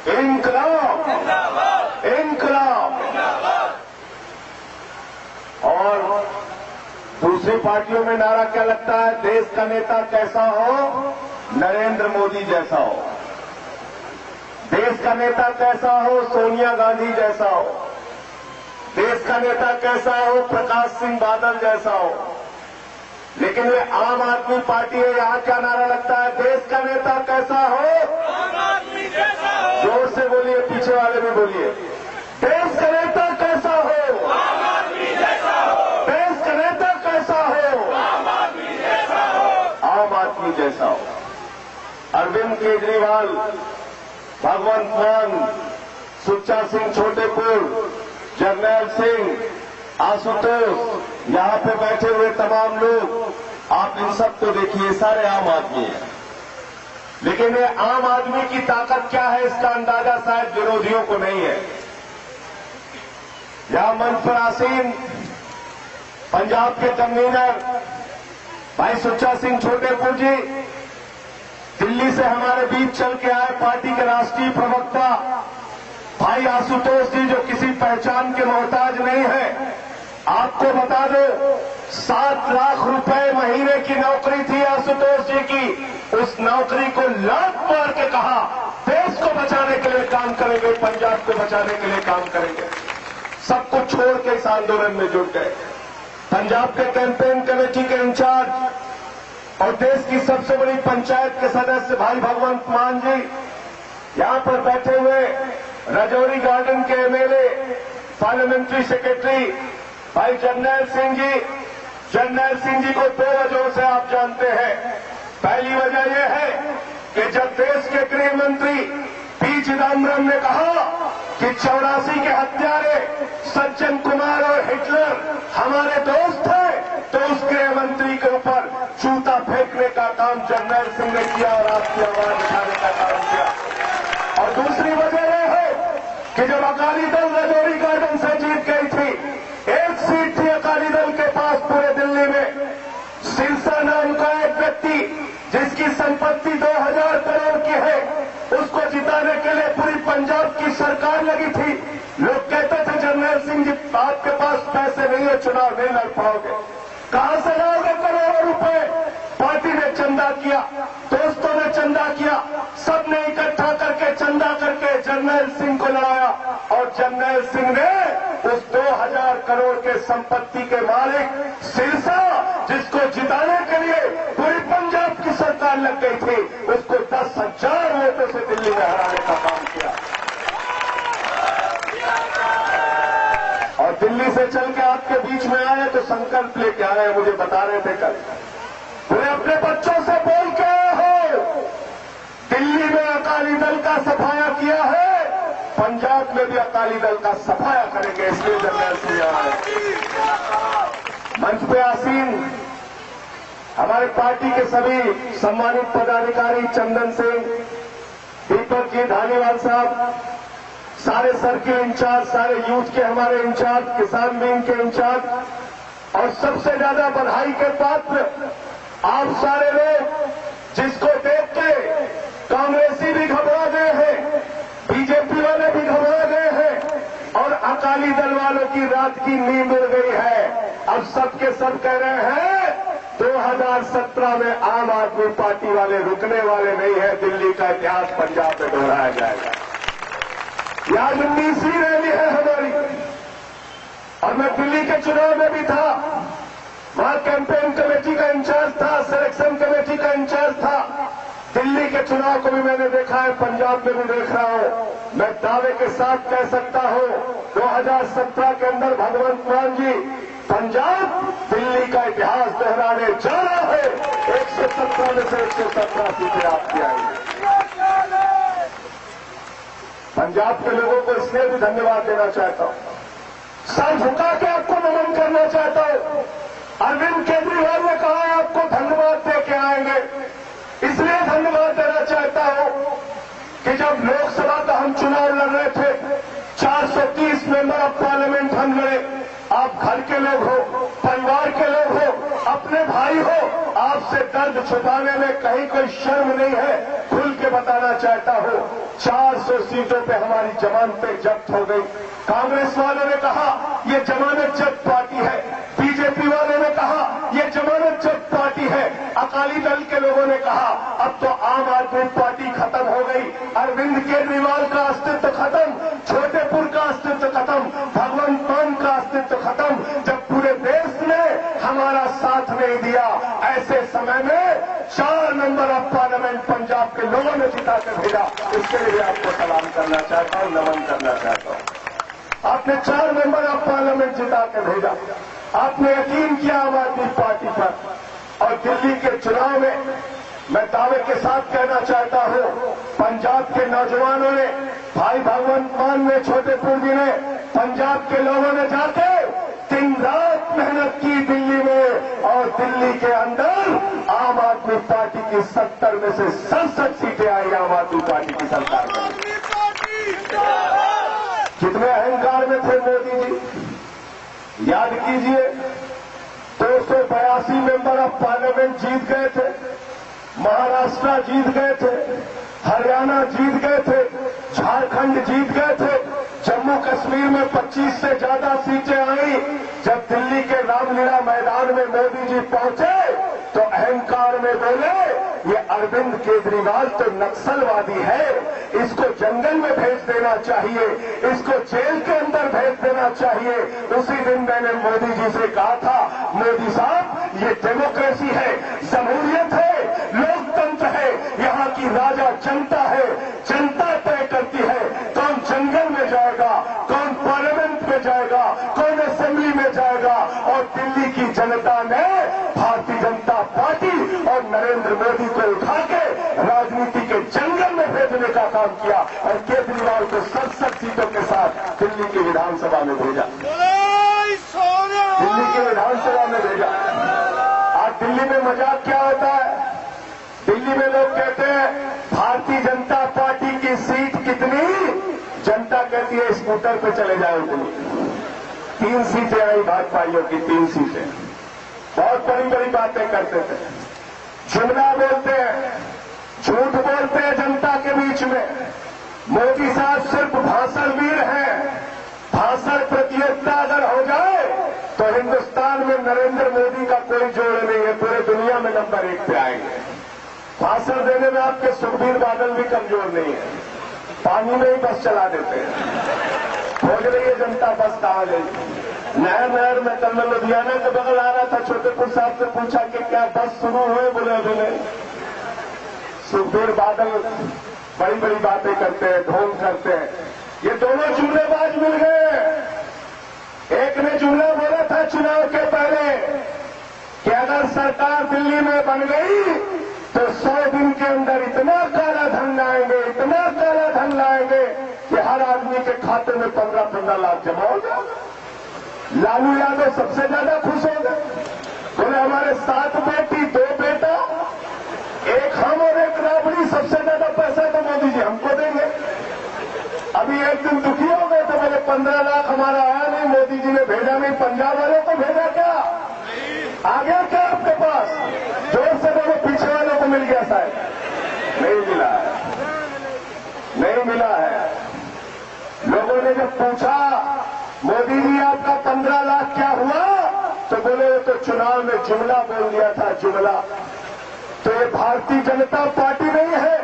इंकलाब, इंकलाब। और दूसरी पार्टियों में नारा क्या लगता है? देश का नेता कैसा हो? नरेंद्र मोदी जैसा हो। देश का नेता कैसा हो? सोनिया गांधी जैसा हो। देश का नेता कैसा हो? प्रकाश सिंह बादल जैसा हो। लेकिन ये आम आदमी पार्टी है, यहां क्या नारा लगता है? देश का नेता कैसा हो? आम आदमी जैसा हो। जोर से बोलिए, पीछे वाले भी बोलिए। देश का नेता कैसा हो? आम आदमी जैसा हो। देश का नेता कैसा हो? आम आदमी जैसा हो। आम आदमी जैसा हो। अरविंद केजरीवाल, भगवंत मान, सुच्चा सिंह छोटेपुर, जर्नैल सिंह, आशुतोष, यहां पे बैठे हुए तमाम लोग, आप इन सब को देखिए, सारे आम आदमी हैं। लेकिन ये आम आदमी की ताकत क्या है, इसका अंदाजा शायद विरोधियों को नहीं है। यहां मंच पर आसीन पंजाब के कन्वीनर भाई सुच्चा सिंह छोटेपुर जी, दिल्ली से हमारे बीच चल के आए पार्टी के राष्ट्रीय प्रवक्ता भाई आशुतोष जी, जो किसी पहचान के मोहताज नहीं है। आपको बता दो, 7 लाख रुपए महीने की नौकरी थी आशुतोष जी की। उस नौकरी को लात मार के कहा, देश को बचाने के लिए काम करेंगे, पंजाब को बचाने के लिए काम करेंगे। सब कुछ छोड़ के इस आंदोलन में जुट गए। पंजाब के कैंपेन कमेटी के इंचार्ज और देश की सबसे बड़ी पंचायत के सदस्य भाई भगवंत मान जी, यहां पर बैठे हुए राजौरी गार्डन के एमएलए, पार्लियामेंट्री सेक्रेटरी भाई जर्नैल सिंह जी। जर्नैल सिंह जी को 2 वजहों से आप जानते हैं। पहली वजह यह है कि जब देश के गृह मंत्री पी चिदम्बरम ने कहा कि 84 के हत्यारे सज्जन कुमार और हिटलर हमारे दोस्त हैं, तो उस गृह मंत्री के ऊपर जूता फेंकने का काम जर्नैल सिंह ने किया और आपकी आवाज उठाने का काम किया। और दूसरी वजह यह है कि जब अकाली दल राजौरी गार्डन से जीत गई थी, 1 सीट थी अकाली दल के पास पूरे दिल्ली में, सिरसा नाम का एक व्यक्ति जिसकी संपत्ति 2000 करोड़ की है, उसको जिताने के लिए पूरी पंजाब की सरकार लगी थी। लोग कहते थे जर्नैल सिंह जी, आपके पास पैसे नहीं है, चुनाव नहीं लड़ पाओगे। कहां से लाओगे करोड़ों रुपए? पार्टी ने चंदा किया, दोस्तों ने चंदा किया, सबने इकट्ठा करके चंदा करके जर्नैल सिंह को लड़ाया। और जर्नैल सिंह ने उस 2000 करोड़ के संपत्ति के मालिक सिरसा, जिसको जिताने के लिए पूरी पंजाब की सरकार लग गई थी, उसको 10,000 वोटों से दिल्ली में हराने का काम किया। और दिल्ली से चल के आपके बीच में आए तो संकल्प लेके आए, मुझे बता रहे थे कल। पूरे अपने बच्चों से बोल के आए हो, दिल्ली में अकाली दल का सफाया किया है, पंजाब में भी अकाली दल का सफाया करेंगे, इसलिए जर्नैल सिंह आए। मंच पे आसीन हमारे पार्टी के सभी सम्मानित पदाधिकारी, चंदन सिंह, दीपक जी, धालीवाल साहब, सारे सर्किल इंचार्ज, सारे यूथ के हमारे इंचार्ज, किसान विंग के इंचार्ज, और सबसे ज्यादा बधाई के पात्र आप सारे लोग, जिसको देख के कांग्रेसी भी घबरा गए हैं, बीजेपी वाले भी घबरा गए हैं, और अकाली दल वालों की रात की नींद उड़ गई है। अब सबके सब कह रहे हैं 2017 में आम आदमी पार्टी वाले रुकने वाले नहीं है, दिल्ली का इतिहास पंजाब में दोहराया जाएगा। यह 19वीं रैली है हमारी, और मैं दिल्ली के चुनाव में भी था, वहां कैंपेन कमेटी का इंचार्ज था, सिलेक्शन कमेटी का इंचार्ज था। दिल्ली के चुनाव को भी मैंने देखा है, पंजाब में भी देख रहा हूं। मैं दावे के साथ कह सकता हूं 2017 के अंदर भगवंत मान जी, पंजाब दिल्ली का इतिहास दोहराने जा रहा है। 117 में से 117 सीटें आपकी आएंगी। पंजाब के लोगों को इसलिए भी धन्यवाद देना चाहता हूं, सर झुका के आपको नमन करना चाहता हूं। अरविंद केजरीवाल ने कहा आपको धन्यवाद दे के आएंगे, इसलिए धन्यवाद देना चाहता हूं कि जब लोकसभा का हम चुनाव लड़ रहे थे, 430 मेंबर ऑफ पार्लियामेंट हम लड़े। आप घर के लोग हो, परिवार के लोग हो, अपने भाई हो, आपसे दर्द छुपाने में कहीं कोई शर्म नहीं है, खुल के बताना चाहता हूं। 400 सीटों पे हमारी जमानतें जब्त हो गई। कांग्रेस वालों ने कहा ये जमानत जब्त पार्टी है, बीजेपी वालों ने कहा ये जमानत जब्त पार्टी है, अकाली दल के लोगों ने कहा अब तो आम आदमी पार्टी खत्म हो गई, अरविंद केजरीवाल का अस्तित्व खत्म, छोटेपुर का अस्तित्व खत्म, भगवंत मान का अस्तित्व खत्म। जब पूरे देश ने हमारा साथ नहीं दिया, ऐसे समय में 4 मेंबर ऑफ पार्लियामेंट पंजाब के लोगों ने जिता के भेजा। इसके लिए आपको सलाम करना चाहता हूं, नमन करना चाहता हूं। आपने 4 मेंबर ऑफ पार्लियामेंट जिता के भेजा, आपने यकीन किया आम आदमी पार्टी पर। और दिल्ली के चुनाव में मैं दावे के साथ कहना चाहता हूं, पंजाब के नौजवानों ने, भाई भगवंत मान ने, छोटेपुर जी ने, पंजाब के लोगों ने जाके दिन रात मेहनत की दिल्ली में, और दिल्ली के अंदर आम आदमी पार्टी की 70 में से 67 सीटें आई आम आदमी पार्टी की सरकार में। कितने अहंकार में थे मोदी जी, याद कीजिए। 282 मेंबर ऑफ पार्लियामेंट जीत गए थे, महाराष्ट्र जीत गए थे, हरियाणा जीत गए थे, झारखंड जीत गए थे, जम्मू कश्मीर में 25 से ज्यादा सीटें आई। जब दिल्ली के रामलीला मैदान में मोदी जी पहुंचे तो अहंकार में बोले ये अरविंद केजरीवाल तो नक्सलवादी है, इसको जंगल में भेज देना चाहिए, इसको जेल के अंदर भेज देना चाहिए। उसी दिन मैंने मोदी जी से कहा था, मोदी साहब ये डेमोक्रेसी है, जमहूरियत है, लोकतंत्र है, यहां की राजा जनता है, जनता तय करती है कौन जंगल में जाएगा, कौन पार्लियामेंट में जाएगा, कौन असेंबली में जाएगा। और दिल्ली की जनता ने भारतीय जनता पार्टी और नरेंद्र मोदी को उठा के राजनीति के जंगल में भेजने का काम किया और केजरीवाल को 67 सीटों के साथ दिल्ली की विधानसभा में भेजा, दिल्ली की विधानसभा में भेजा। आज दिल्ली में मजाक क्या होता है, दिल्ली में लोग कहते हैं भारतीय जनता पार्टी की सीट कितनी, जनता कहती है स्कूटर पे चले जाओ दिल्ली। 3 सीटें आई भाजपाइयों की, 3 सीटें। बहुत बड़ी बड़ी बातें करते थे, जुमला बोलते हैं, झूठ बोलते हैं जनता के बीच में। मोदी साहब सिर्फ भाषणवीर हैं, भाषण प्रतियोगिता अगर हो जाए तो हिंदुस्तान में नरेंद्र मोदी का कोई जोड़ नहीं है, पूरे दुनिया में नंबर 1 पे आएंगे। भाषण देने में आपके सुखबीर बादल भी कमजोर नहीं है, पानी में ही बस चला देते हैं। खोज रही है जनता बस कहां गई। नहर में कल मैं लुधियाना के बगल आ रहा था, छोटेपुर साहब से पूछा कि क्या बस शुरू हुए, बोले अभी नहीं। सुखबीर बादल बड़ी बड़ी बातें करते हैं, ढोंग करते हैं। ये दोनों जुमलेबाज मिल गए। एक ने जुमला बोला था चुनाव के पहले कि अगर सरकार दिल्ली में बन गई तो 100 दिन के अंदर इतना काला धन लाएंगे, इतना काला धन लाएंगे कि हर आदमी के खाते में 15-15 लाख जमा हो जाएगा। लालू यादव सबसे ज्यादा खुश हो गए, बोले हमारे 7 बेटी 2 बेटा, एक हम और एक राबड़ी, सबसे ज्यादा पैसा तो मोदी जी हमको देंगे। अभी एक दिन दुखी हो गए तो बोले 15 लाख हमारा आया नहीं, मोदी जी ने भेजा नहीं, पंजाब वालों को भेजा क्या, आ गया क्या आपके पास? जोर से बोलो, पीछे वालों को मिल गया शायद, नहीं मिला है, नहीं मिला है। लोगों ने जब पूछा मोदी जी आपका 15 लाख क्या हुआ, तो बोले तो चुनाव में जुमला बोल दिया था, जुमला। तो ये भारतीय जनता पार्टी नहीं है,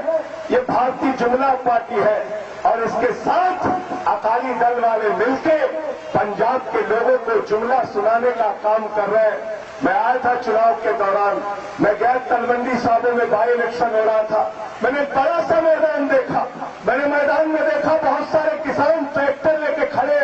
ये भारतीय जुमला पार्टी है। और इसके साथ अकाली दल वाले मिलके पंजाब के लोगों को जुमला सुनाने का काम कर रहे हैं। मैं आया था चुनाव के दौरान, मैं गया तलवंडी साहब में बाई इलेक्शन हो रहा था, मैंने बड़ा सा मैदान देखा, मैंने मैदान में देखा बहुत सारे किसान ट्रैक्टर लेके खड़े।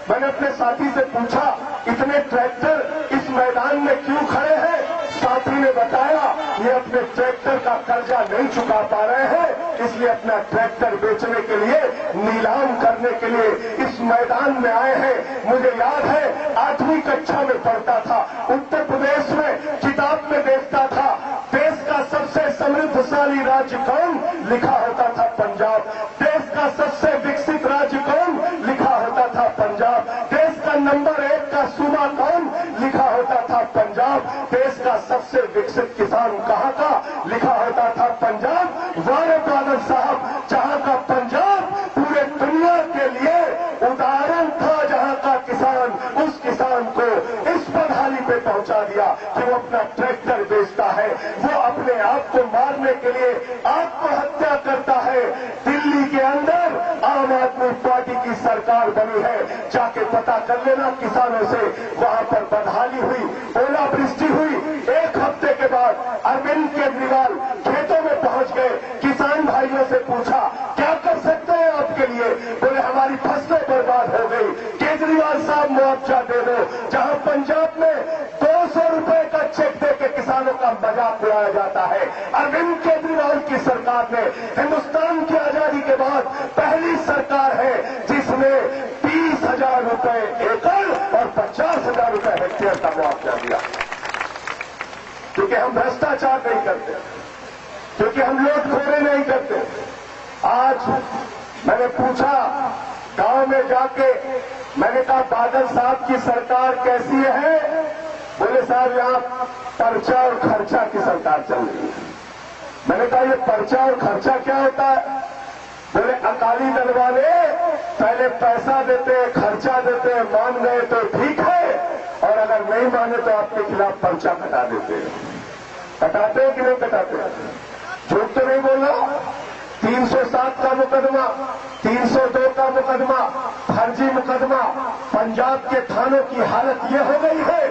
मैंने अपने साथी से पूछा इतने ट्रैक्टर इस मैदान में क्यों खड़े हैं? साथी ने बताया ये अपने ट्रैक्टर का कर्जा नहीं चुका पा रहे हैं, इसलिए अपना ट्रैक्टर बेचने के लिए, नीलाम करने के लिए इस मैदान में आए हैं। मुझे याद है 8वीं कक्षा में पढ़ता था, उत्तर प्रदेश में किताब में देखता था देश का सबसे समृद्धशाली राज्य कौन, लिखा होता था पंजाब। देश का सबसे विकसित राज्य कौन, लिखा होता था पंजाब। देश का नंबर 1 का सूबा कौन, लिखा होता था पंजाब। देश का सबसे विकसित किसान कहाँ का लिखा होता था पंजाब। वारे बादल साहब, जहां का पंजाब पूरे दुनिया के लिए उदाहरण था, जहां का किसान, उस किसान को इस बदहाली पे पहुंचा दिया कि वो अपना ट्रैक्टर बेचता है, वो अपने आप को मारने के लिए आत्महत्या करता है। दिल्ली के अंदर आम आदमी पार्टी की सरकार बनी है, जाके पता कर लेना किसानों से। वहां पर बदहाली हुई, ओलावृष्टि हुई। एक हफ्ते के बाद अरविंद केजरीवाल खेतों में पहुंच गए, किसान भाइयों से पूछा क्या कर सकते हैं आपके लिए। बोले हमारी फसलें बर्बाद हो गई, केजरीवाल साहब मुआवजा दे दो। जहां पंजाब में 200 रुपए का चेक देकर किसानों का मजाक उड़ाया जाता है, अरविंद केजरीवाल की सरकार ने हिंदुस्तान की आजादी के बाद पहली सरकार है जिसने 20,000 रुपए एकड़ और 50,000 रुपए हेक्टेयर का मुआवजा दिया। क्योंकि हम भ्रष्टाचार नहीं करते, क्योंकि हम लूटखोरी नहीं करते। आज मैंने पूछा गांव में जाके, मैंने कहा बादल साहब की सरकार कैसी है। बोले साहब यहां पर्चा और खर्चा की सरकार चल रही है। मैंने कहा ये पर्चा और खर्चा क्या होता है। बोले अकाली दल वाले पहले पैसा देते, खर्चा देते, मान गए तो ठीक है, और अगर नहीं माने तो आपके खिलाफ पर्चा कटा देते हैं। कटाते हैं कि नहीं कटाते? झूठ तो नहीं बोलना। 307 का मुकदमा, 302 का मुकदमा, फर्जी मुकदमा। पंजाब के थानों की हालत ये हो गई है,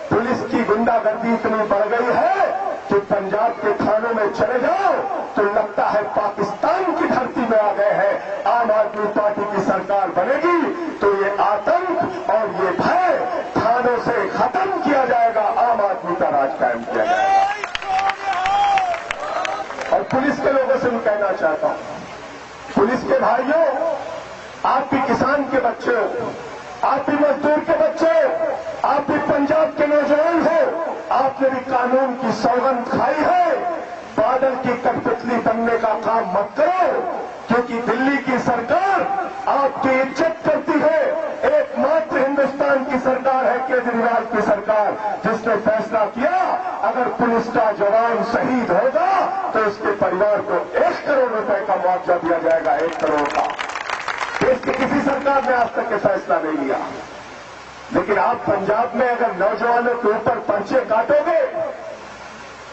पुलिस की गुंडागर्दी इतनी बढ़ गई है कि पंजाब के थानों में चले जाओ तो लगता है पाकिस्तान की धरती में आ गए हैं। आम आदमी पार्टी की सरकार बनेगी तो ये आतंक और ये भय थानों से खत्म किया जाएगा, आम आदमी का राज कायम किया जाएगा। और पुलिस के लोगों से मैं कहना चाहता हूं, पुलिस के भाइयों, आप भी किसान के बच्चे हो, आप भी मजदूर के बच्चे हो, आप भी पंजाब के नौजवान हो, आपने भी कानून की सौगंध खाई है। बादल की कठपुतली बनने का काम मत करो, क्योंकि दिल्ली की सरकार आपकी इज्जत करती है। एकमात्र हिंदुस्तान की सरकार है केजरीवाल की सरकार, जिसने फैसला किया अगर पुलिस का जवान शहीद होगा तो उसके परिवार को 1 करोड़ रुपए का मुआवजा दिया जाएगा, 1 करोड़ का। देश की किसी सरकार ने आज तक ये फैसला नहीं लिया। लेकिन आप पंजाब में अगर नौजवानों के ऊपर पर्चे काटोगे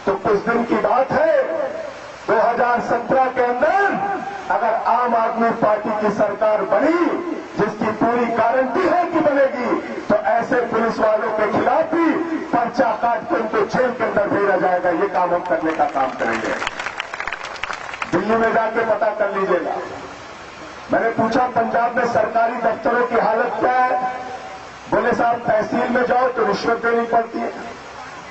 तो कुछ दिन की बात है, 2017 के अंदर अगर आम आदमी पार्टी की सरकार बनी, जिसकी पूरी गारंटी है कि बनेगी, तो ऐसे पुलिस वालों के खिलाफ भी पर्चा काट के उनको जेल के अंदर भेजा जाएगा। ये काम हम करने का काम करेंगे। दिल्ली में जाके पता कर लीजिएगा। मैंने पूछा पंजाब में सरकारी दफ्तरों की हालत क्या है। बोले साहब तहसील में जाओ तो रिश्वत देनी पड़ती है,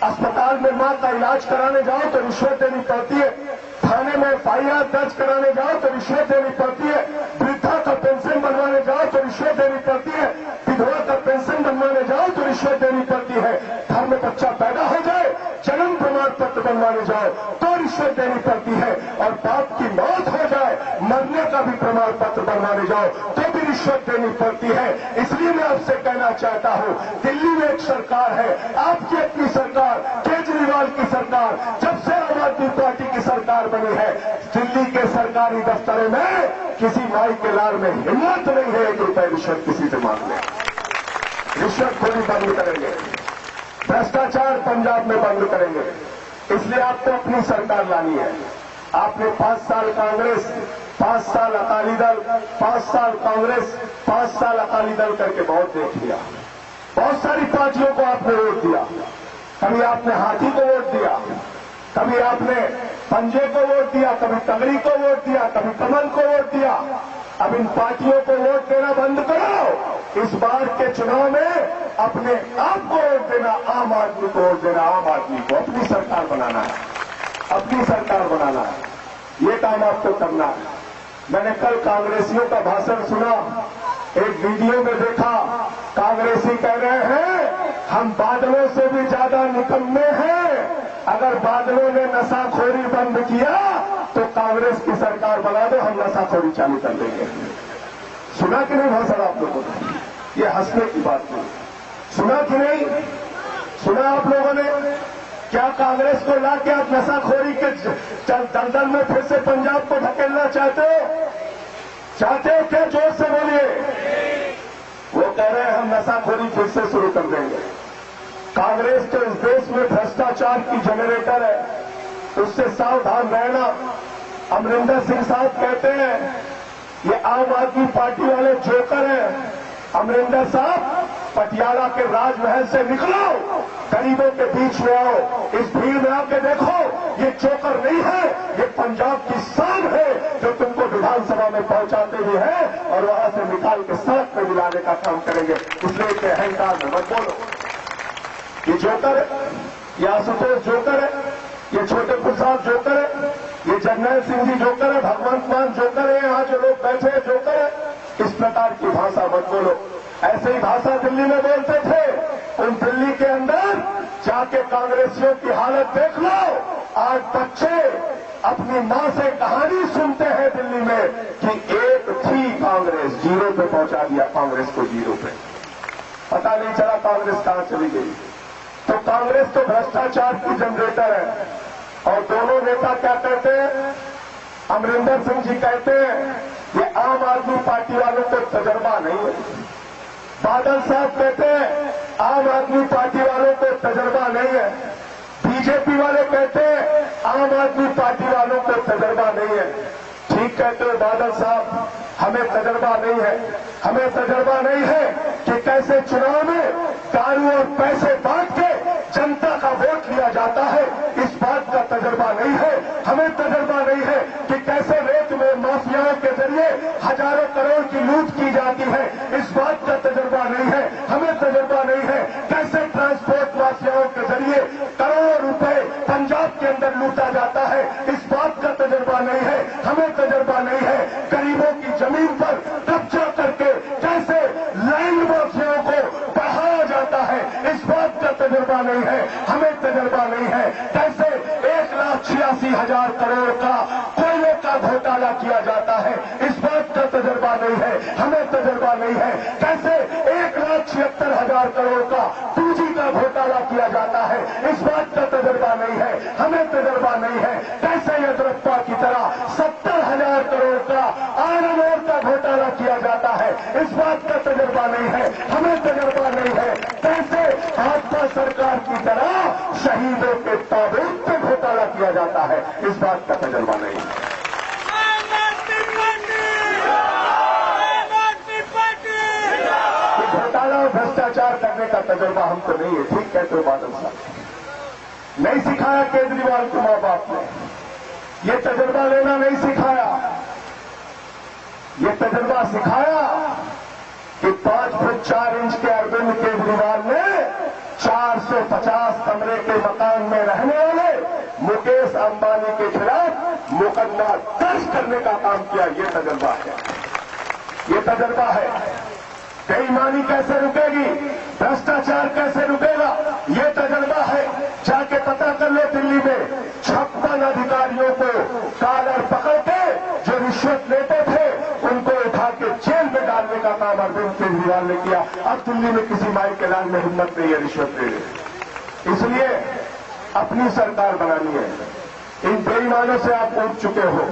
अस्पताल में मां का इलाज कराने जाओ तो रिश्वत देनी पड़ती है, थाने में एफआईआर दर्ज कराने जाओ तो रिश्वत देनी पड़ती है, वृद्धा का पेंशन बनवाने जाओ तो रिश्वत देनी पड़ती है, विधवा का पेंशन बनवाने जाओ तो रिश्वत देनी पड़ती है, घर में बच्चा पैदा हो जाए जन्म प्रमाण पत्र बनवाने जाओ तो रिश्वत देनी पड़ती है, और बाप की मौत हो जाए मरने का भी प्रमाण पत्र बनवाने जाओ तो भी रिश्वत देनी पड़ती है। इसलिए मैं आपसे कहना चाहता हूं, दिल्ली में एक सरकार है, आपकी अपनी सरकार, केजरीवाल की सरकार, जब से आम आदमी पार्टी की सरकार बनी है, दिल्ली के सरकारी दफ्तरों में किसी माई के लाल में हिम्मत नहीं है 1 रुपए रिश्वत किसी से मांग ले। रिश्वतखोरी बंद करेंगे, भ्रष्टाचार पंजाब में बंद करेंगे। इसलिए आपको अपनी सरकार लानी है। आपने 5 साल कांग्रेस, 5 साल अकाली दल, 5 साल कांग्रेस, 5 साल अकाली दल करके बहुत देख लिया। बहुत सारी पार्टियों को आपने वोट दिया। कभी आपने हाथी को वोट दिया, कभी आपने पंजे को वोट दिया, कभी तगड़ी को वोट दिया, कभी कमल को वोट दिया। अब इन पार्टियों को वोट देना बंद करो। इस बार के चुनाव में अपने आप को वोट देना, आम आदमी को वोट देना, आम आदमी को अपनी सरकार बनाना है, अपनी सरकार बनाना है। ये काम आपको करना है। मैंने कल कांग्रेसियों का भाषण सुना, एक वीडियो में देखा, कांग्रेसी कह रहे हैं हम बादलों से भी ज्यादा निकम्मे हैं। अगर बादलों ने नशाखोरी बंद किया तो कांग्रेस की सरकार बना दो, हम नशाखोरी चालू कर देंगे। सुना कि नहीं भाषण आप लोगों ने? ये हंसने की बात नहीं। सुना कि नहीं? सुना आप लोगों ने क्या कांग्रेस को लाके आप नशाखोरी के दलदल में फिर से पंजाब को धकेलना चाहते हो? चाहते हो क्या? जोर से बोलिए। वो कह रहे हैं हम नशाखोरी फिर से शुरू कर देंगे। कांग्रेस तो इस देश में भ्रष्टाचार की जनरेटर है, उससे सावधान रहना। अमरिंदर सिंह साहब कहते हैं ये आम आदमी पार्टी वाले जोकर हैं। अमरिंदर साहब, पटियाला के राजमहल से निकलो, गरीबों के बीच में आओ, इस भीड़ में आके देखो, ये जोकर नहीं है, ये पंजाब की शान है जो तुमको विधानसभा में पहुंचाते भी है और वहां से निकाल के सड़क पे मिलाने का काम करेंगे। इसलिए के अहंकार में मत बोलो। ये जोकर है, ये आशुतोष जोकर है, ये छोटे प्रसाद जोकर है, ये जर्नैल सिंह जी जोकर है, भगवंत मान जोकर है, यहाँ जो लोग बैठे हैं जोकर है। इस प्रकार की भाषा मत बोलो। ऐसे ही भाषा दिल्ली में बोलते थे। उन दिल्ली के अंदर जाके कांग्रेसियों की हालत देख लो। आज बच्चे अपनी मां से कहानी सुनते हैं दिल्ली में कि एक थी कांग्रेस, जीरो पे पहुंचा दिया कांग्रेस को, जीरो पे। पता नहीं चला कांग्रेस कहां चली गई। तो कांग्रेस तो भ्रष्टाचार की जनरेटर है। और दोनों नेता क्या कहते हैं? अमरिंदर सिंह जी कहते हैं ये आम आदमी पार्टी वालों को तजर्बा नहीं है। बादल साहब कहते हैं आम आदमी पार्टी वालों को तजर्बा नहीं है। बीजेपी वाले कहते हैं आम आदमी पार्टी वालों को तजर्बा नहीं है। ठीक कहते हो बादल साहब, हमें तजर्बा नहीं है। हमें तजर्बा नहीं है कि कैसे चुनाव में दारू और पैसे बांट के जनता का वोट लिया जाता है, इस बात का तजर्बा नहीं है। हमें तजर्बा नहीं है कि कैसे रेत में माफियाओं के जरिए हजारों करोड़ की लूट की जाती है, इस बात का तजर्बा नहीं है। हमें तजर्बा नहीं है कैसे ट्रांसपोर्ट माफियाओं के जरिए करोड़ों रुपए पंजाब के अंदर लूटा जाता है, इस बात का तजर्बा नहीं है। हमें तजर्बा नहीं है गरीबों की जमीन पर कब्जा करके कैसे लैंड माफियाओं को बढ़ाया जाता है, इस बात का तजर्बा नहीं है। हमें तजर्बा नहीं है कैसे 1,86,000 करोड़ का कोयले का घोटाला किया जाता है, इस बात का तजर्बा नहीं है। हमें तजर्बा नहीं है कैसे 1,76,000 करोड़ का 2G का घोटाला किया जाता है, इस बात का तजर्बा नहीं है। हमें तजर्बा नहीं है कैसे येदियुरप्पा की तरह 70,000 करोड़ का आयरन ओर का घोटाला किया जाता है, इस बात का तजर्बा नहीं है। हमें तजर्बा नहीं है कैसे भाजपा सरकार की तरह शहीदों के ताबूत पे घोटाला किया जाता है, इस बात का तजर्बा नहीं है। घोटाला और भ्रष्टाचार करने का तजर्बा हमको नहीं है। ठीक कहते हो बादल साहब। नहीं सिखाया केजरीवाल को मां बाप ने, ये तजर्बा लेना नहीं सिखाया। ये तजर्बा सिखाया कि 5 फुट 4 इंच के अरविंद केजरीवाल ने 450 कमरे के मकान में रहने वाले मुकेश अंबानी के खिलाफ मुकदमा दर्ज करने का काम किया। ये तजर्बा है, ये तजर्बा है। बेईमानी कैसे रुकेगी, भ्रष्टाचार कैसे रुकेगा, ये तजर्बा है। जाके पता कर लो दिल्ली में 56 अधिकारियों को कॉलर पकड़ के जो रिश्वत लेते थे उनको उठा के जेल में डालने का काम अरविंद केजरीवाल ने किया। अब दिल्ली में किसी माई के लाल में हिम्मत नहीं है रिश्वत लेने। इसलिए अपनी सरकार बनानी है। इन बेईमानों से आप उठ चुके हो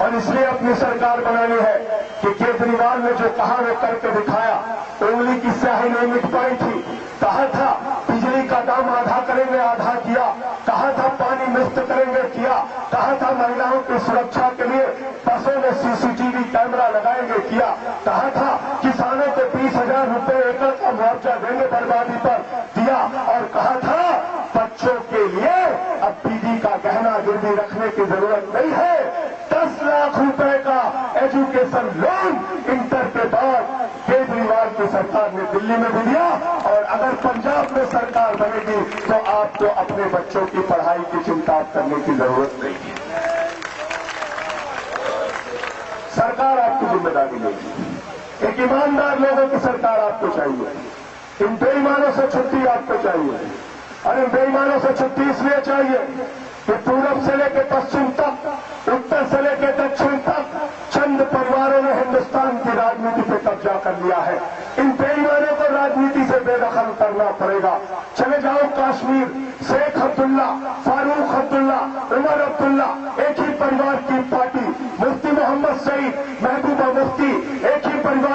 और इसलिए अपनी सरकार बनानी है कि केजरीवाल ने जो कहा वो करके दिखाया। उंगली की स्याही नहीं मिट पाई थी। कहा था बिजली का दाम आधा करेंगे, आधा किया। कहा था पानी मुफ्त करेंगे, किया। कहा था महिलाओं की सुरक्षा के लिए बसों में सीसीटीवी कैमरा लगाएंगे, किया। कहा था किसानों को 20,000 रुपए एकड़ का मुआवजा देंगे बर्बादी पर, दिया। और कहा था बच्चों के लिए अब बीवी का गहना गिरवी रखने की जरूरत नहीं है। 10 लाख रुपए का एजुकेशन लोन इंटर के बाद केजरीवाल की सरकार ने दिल्ली में भी दिया। और अगर पंजाब में सरकार बनेगी तो आपको अपने बच्चों की पढ़ाई की चिंता करने की जरूरत नहीं है। सरकार आपकी जिम्मेदारी लेगी। एक ईमानदार लोगों की सरकार आपको चाहिए। इन बेईमानों से छुट्टी आपको चाहिए। और इन बेईमानों से छुट्टी इसलिए चाहिए कि पूरब से लेकर पश्चिम तक, उत्तर से लेकर दक्षिण तक चंद परिवारों ने हिंदुस्तान की राजनीति पे कब्जा कर लिया है। इन बेईमानों को राजनीति से बेदखल करना पड़ेगा। चले जाओ कश्मीर, शेख अब्दुल्ला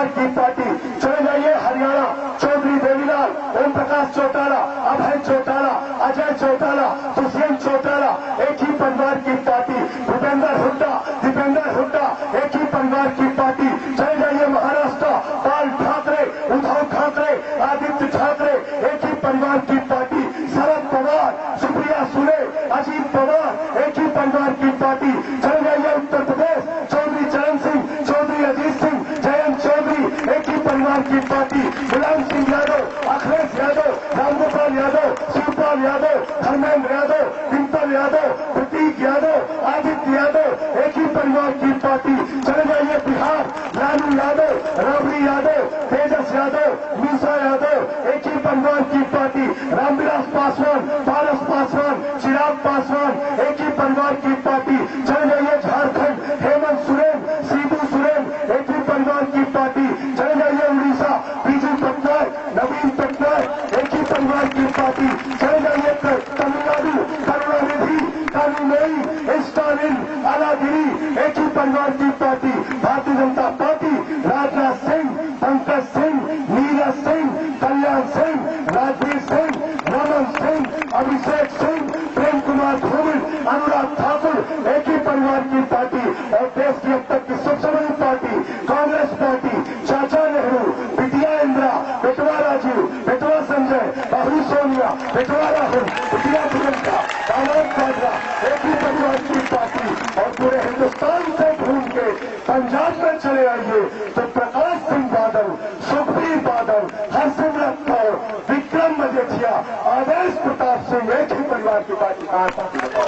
की पार्टी। चले जाइए हरियाणा, चौधरी देवीलाल, ओम प्रकाश चौटाला, अभय चौटाला, अजय चौटाला, दुष्यंत चौटाला, एक ही परिवार की पार्टी। भूपेंद्र हुड्डा, दीपेंद्र हुड्डा, एक ही परिवार की पार्टी। चले जाइए महाराष्ट्र, बाल ठाकरे, उद्धव ठाकरे, आदित्य ठाकरे, एक ही परिवार की पार्टी। शरद पवार, सुप्रिया सुले, अजीत पवार, एक ही परिवार की पार्टी। चले जाइए उत्तर प्रदेश, चौधरी चरण सिंह, चौधरी अजीत सिंह, जयंत चौधरी, एक ही परिवार की पार्टी। मुलायम सिंह यादव, अखिलेश यादव, रामगोपाल यादव, शिवपाल यादव, धर्मेंद्र यादव, डिम्पल यादव, प्रतीक यादव, आदित्य यादव, एक ही परिवार की पार्टी। चले जाइए बिहार, लालू यादव, राबड़ी यादव, तेजस यादव, मूसा यादव, एक ही परिवार की पार्टी। रामविलास पासवान, पारस पासवान, चिराग पासवान, एक ही परिवार की पार्टी। चले जाइए झारखंड, हेमंत सोरेन, शिबू सोरेन, एक ही परिवार की पार्टी। चले जाइए उड़ीसा, बीजू पटनायक, नवीन पटनायक, एक ही परिवार की पार्टी। चले जाइए तमिलनाडु, करुणानिधि, कानूनई, स्टालिन, अलागिरी, एक ही परिवार की पार्टी। भारतीय जनता पार्टी, राजनाथ सिंह, पंकज सिंह, नीरज सिंह, कल्याण सिंह, राजवीर सिंह, रमन सिंह, अभिषेक सिंह, प्रेम कुमार धूमिल, अनुराग ठाकुर, एक ही परिवार की पार्टी। और देश की अब तक की सबसे बड़ी पार्टी कांग्रेस पार्टी, चाचा नेहरू, बिटिया इंदिरा, बेटवा राजीव, बेटवा संजय, बहू सोनिया, बेटवा राहुल, बिटिया प्रियंका, दामाद वाड्रा, एक ही परिवार की पार्टी। और पूरे हिंदुस्तान से घूम के पंजाब में चले आइए तो प्रकाश सिंह बादल, सुखबीर बादल, हरसिमरत कौर, विक्रम मजीठिया, आदेश प्रताप सिंह, एक ही परिवार की पार्टी। कहां पार्टी बताओ?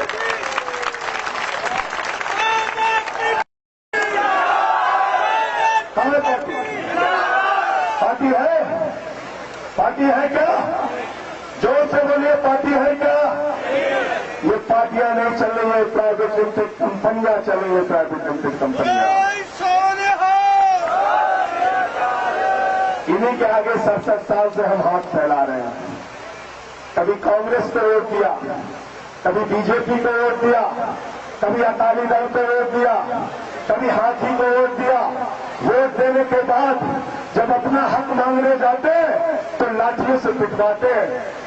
कहां पार्टी? पार्टी है? पार्टी है क्या? जोर से बोलिए, पार्टी है क्या? ये पार्टियां नहीं चल रही है, प्राइवेट लिमिटेड कंपनियां चल रही है, प्राइवेट लिमिटेड कंपनियां। इन्हीं के आगे 67 साल से हम हाथ फैला रहे हैं। कभी कांग्रेस को वोट दिया, कभी बीजेपी को वोट दिया, कभी अकाली दल को वोट दिया, कभी हाथी को वोट दिया। वोट देने के बाद जब अपना हक मांगने जाते तो लाठियों से पिटवाते,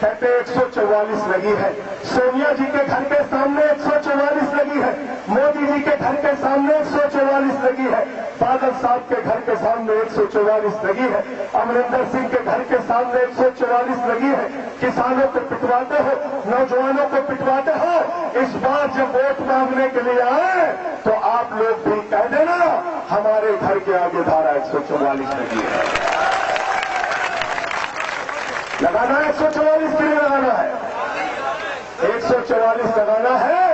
कहते 144 लगी है। सोनिया जी के घर के सामने 144 लगी है, मोदी जी के घर के सामने 144 लगी है, बादल साहब के घर के सामने 144 लगी है, अमरिंदर सिंह के घर के सामने 144 लगी है। किसानों को पिटवाते हो, नौजवानों को पिटवाते हो। इस बार जब वोट मांगने के लिए आए तो आप लोग भी कह देना हमारे घर के आगे धारा 144 लगी है। लगाना है 144 के लिए लगाना है, 144 लगाना है।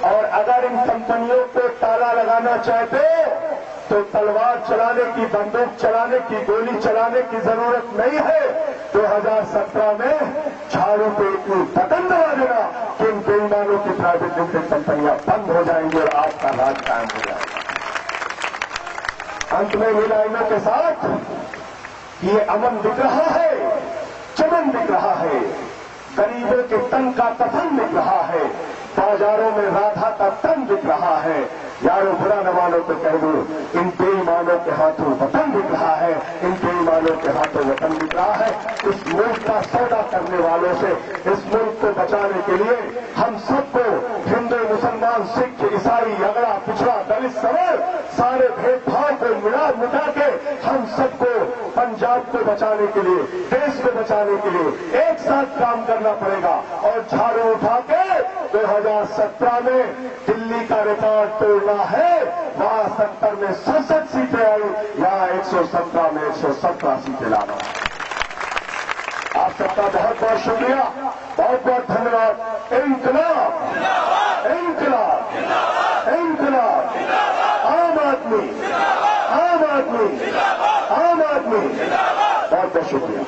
और अगर इन कंपनियों को ताला लगाना चाहते तो तलवार चलाने की, बंदूक चलाने की, गोली चलाने की जरूरत नहीं है। 2017 में झाड़ू पे इतनी बटन दबा देना कि इन बेईमानों की प्राइवेट लिमिटेड कंपनियां बंद हो जाएंगी और आपका राज कायम हो जाएगा। अंत में मिलाइनों के साथ ये अमन दिख रहा है, चमन दिख रहा है, गरीबों के तन का कफन दिख रहा है, बाजारों में राधा का तन दिख रहा है। यारों बुरा न मानो तो कह दो, इन बेईमानों के हाथों वतन दिख रहा है, इन बेईमानों के हाथों वतन दिख रहा है। इस मुल्क का सौदा करने वालों से इस मुल्क को बचाने के लिए हम सबको, हिंदू, मुसलमान, सिख, ईसाई, अगड़ा, पिछड़ा, दलित, सवर, सारे भेदभाव को मिटा के हम सबको पंजाब को बचाने के लिए, देश को बचाने के लिए एक साथ काम करना पड़ेगा। और झाड़ू उठा के 2017 में दिल्ली का रिकॉर्ड तोड़ना है। वहां 70 में 67 सीटें आई, यहां 117 में 117 सीटें लाना। आप सबका बहुत बहुत शुक्रिया, बहुत बहुत धन्यवाद। इंकलाब, इंकलाब, इंकलाब, आम आदमी, आम आदमी, आम आदमी। बहुत बहुत शुक्रिया।